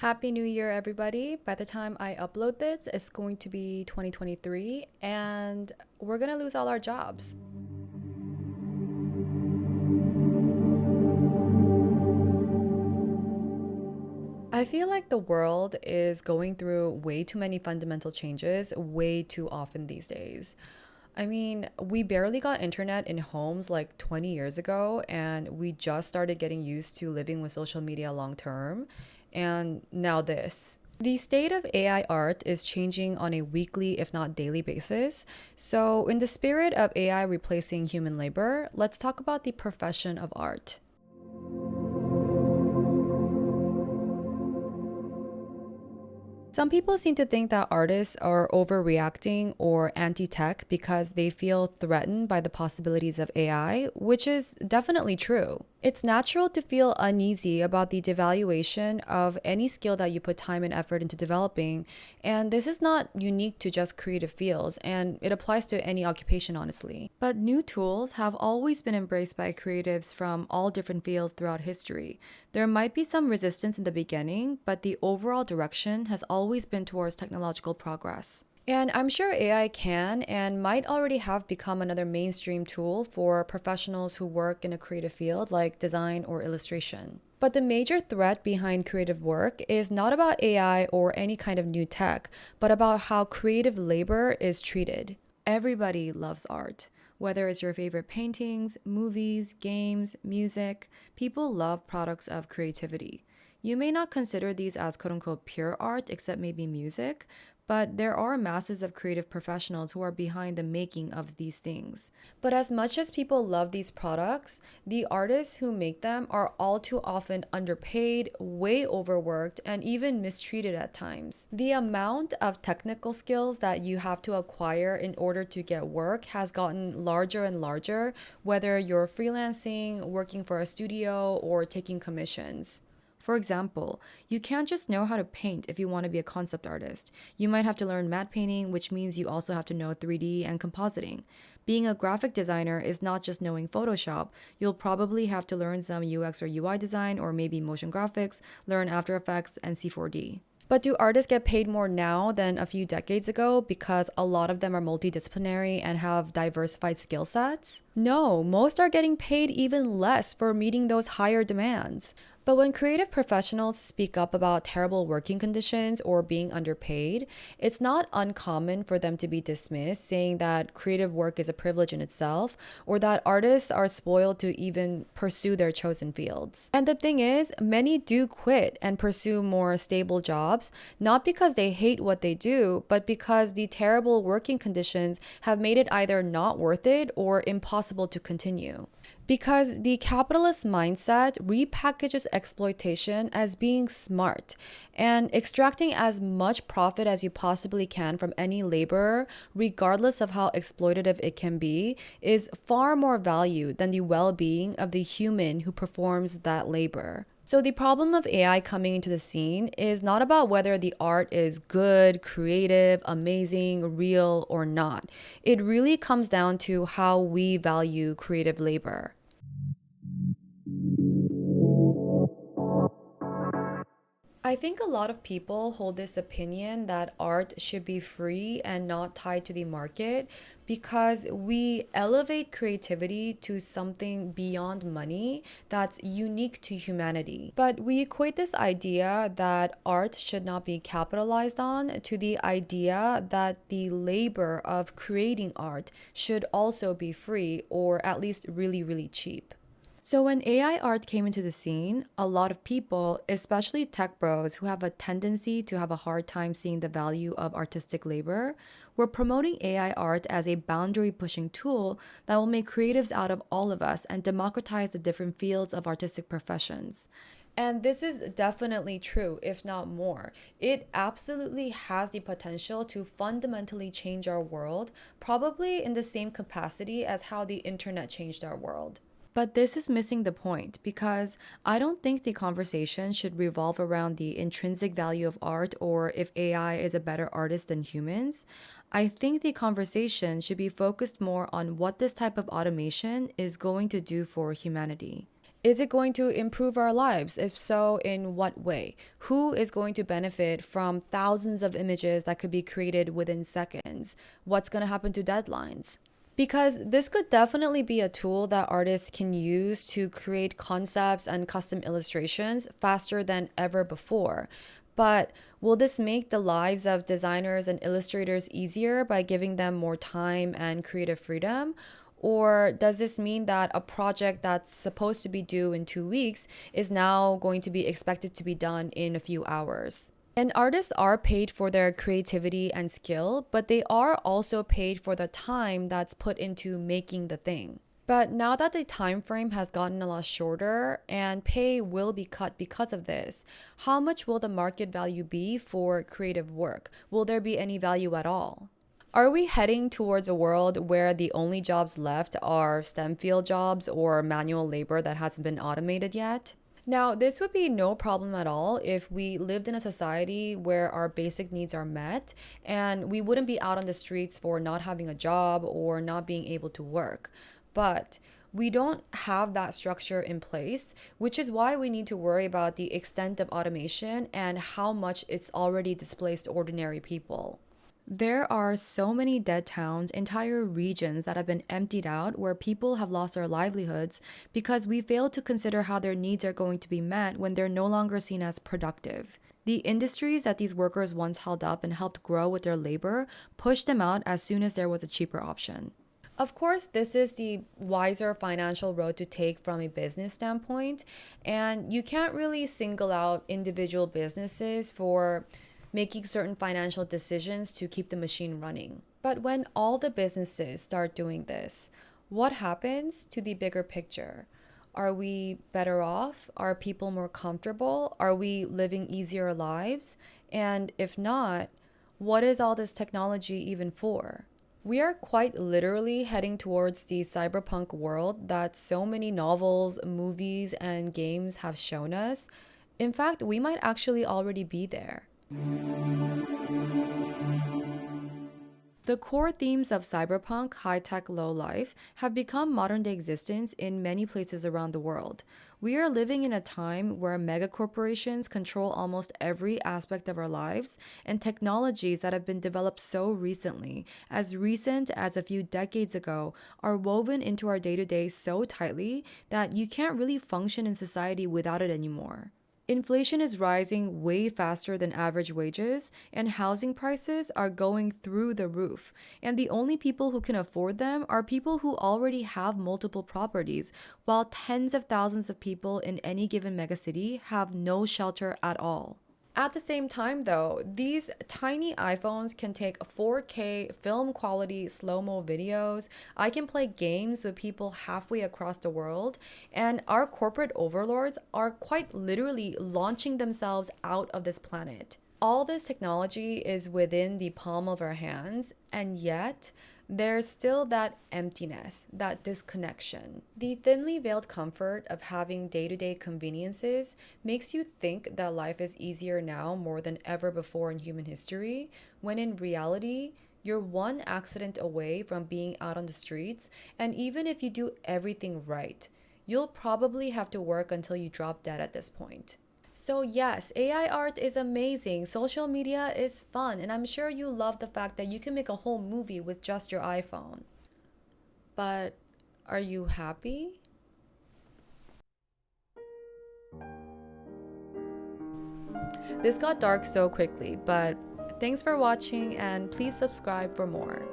Happy New Year, everybody. By the time I upload this, it's going to be 2023, and we're going to lose all our jobs. I feel like the world is going through way too many fundamental changes way too often these days. I mean, we barely got internet in homes like 20 years ago, and we just started getting used to living with social media long term. And now this. The state of AI art is changing on a weekly, if not daily basis. So, in the spirit of AI replacing human labor, let's talk about the profession of art. Some people seem to think that artists are overreacting or anti tech because they feel threatened by the possibilities of AI, which is definitely true. It's natural to feel uneasy about the devaluation of any skill that you put time and effort into developing, and this is not unique to just creative fields, and it applies to any occupation, honestly. But new tools have always been embraced by creatives from all different fields throughout history. There might be some resistance in the beginning, but the overall direction has always been towards technological progress. And I'm sure AI can and might already have become another mainstream tool for professionals who work in a creative field like design or illustration. But the major threat behind creative work is not about AI or any kind of new tech, but about how creative labor is treated. Everybody loves art. Whether it's your favorite paintings, movies, games, music, people love products of creativity. You may not consider these as quote unquote pure art, except maybe music, but there are masses of creative professionals who are behind the making of these things. But as much as people love these products, the artists who make them are all too often underpaid, way overworked, and even mistreated at times. The amount of technical skills that you have to acquire in order to get work has gotten larger and larger, whether you're freelancing, working for a studio, or taking commissions. For example, you can't just know how to paint if you want to be a concept artist. You might have to learn matte painting, which means you also have to know 3D and compositing. Being a graphic designer is not just knowing Photoshop. You'll probably have to learn some UX or UI design, or maybe motion graphics, learn After Effects, and C4D. But do artists get paid more now than a few decades ago because a lot of them are multidisciplinary and have diversified skill sets? No, most are getting paid even less for meeting those higher demands. But when creative professionals speak up about terrible working conditions or being underpaid, it's not uncommon for them to be dismissed, saying that creative work is a privilege in itself or that artists are spoiled to even pursue their chosen fields. And the thing is, many do quit and pursue more stable jobs, not because they hate what they do, but because the terrible working conditions have made it either not worth it or impossible to continue. Because the capitalist mindset repackages exploitation as being smart and extracting as much profit as you possibly can from any laborer, regardless of how exploitative it can be, is far more value than the well being of the human who performs that labor. So, the problem of AI coming into the scene is not about whether the art is good, creative, amazing, real, or not. It really comes down to how we value creative labor. I think a lot of people hold this opinion that art should be free and not tied to the market because we elevate creativity to something beyond money that's unique to humanity. But we equate this idea that art should not be capitalized on to the idea that the labor of creating art should also be free or at least really, really cheap. So, when AI art came into the scene, a lot of people, especially tech bros who have a tendency to have a hard time seeing the value of artistic labor, were promoting AI art as a boundary pushing tool that will make creatives out of all of us and democratize the different fields of artistic professions. And this is definitely true, if not more. It absolutely has the potential to fundamentally change our world, probably in the same capacity as how the internet changed our world. But this is missing the point because I don't think the conversation should revolve around the intrinsic value of art or if AI is a better artist than humans. I think the conversation should be focused more on what this type of automation is going to do for humanity. Is it going to improve our lives? If so, in what way? Who is going to benefit from thousands of images that could be created within seconds? What's going to happen to deadlines? Because this could definitely be a tool that artists can use to create concepts and custom illustrations faster than ever before. But will this make the lives of designers and illustrators easier by giving them more time and creative freedom? Or does this mean that a project that's supposed to be due in 2 weeks is now going to be expected to be done in a few hours? And artists are paid for their creativity and skill, but they are also paid for the time that's put into making the thing. But now that the time frame has gotten a lot shorter and pay will be cut because of this, how much will the market value be for creative work? Will there be any value at all? Are we heading towards a world where the only jobs left are STEM field jobs or manual labor that hasn't been automated yet? Now, this would be no problem at all if we lived in a society where our basic needs are met and we wouldn't be out on the streets for not having a job or not being able to work. But we don't have that structure in place, which is why we need to worry about the extent of automation and how much it's already displaced ordinary people. There are so many dead towns, entire regions that have been emptied out where people have lost their livelihoods because we fail to consider how their needs are going to be met when they're no longer seen as productive. The industries that these workers once held up and helped grow with their labor pushed them out as soon as there was a cheaper option. Of course, this is the wiser financial road to take from a business standpoint, and you can't really single out individual businesses for making certain financial decisions to keep the machine running. But when all the businesses start doing this, what happens to the bigger picture? Are we better off? Are people more comfortable? Are we living easier lives? And if not, what is all this technology even for? We are quite literally heading towards the cyberpunk world that so many novels, movies, and games have shown us. In fact, we might actually already be there. The core themes of cyberpunk, high tech, low life have become modern day existence in many places around the world. We are living in a time where megacorporations control almost every aspect of our lives, and technologies that have been developed so recently, as recent as a few decades ago, are woven into our day to day so tightly that you can't really function in society without it anymore. Inflation is rising way faster than average wages, and housing prices are going through the roof. And the only people who can afford them are people who already have multiple properties, while tens of thousands of people in any given megacity have no shelter at all. At the same time, though, these tiny iPhones can take 4K film quality slow mo videos. I can play games with people halfway across the world, and our corporate overlords are quite literally launching themselves out of this planet. All this technology is within the palm of our hands, and yet there's still that emptiness, that disconnection. The thinly veiled comfort of having day to day conveniences makes you think that life is easier now more than ever before in human history, when in reality, you're one accident away from being out on the streets, and even if you do everything right, you'll probably have to work until you drop dead at this point. So, yes, AI art is amazing. Social media is fun. And I'm sure you love the fact that you can make a whole movie with just your iPhone. But are you happy? This got dark so quickly, but thanks for watching and please subscribe for more.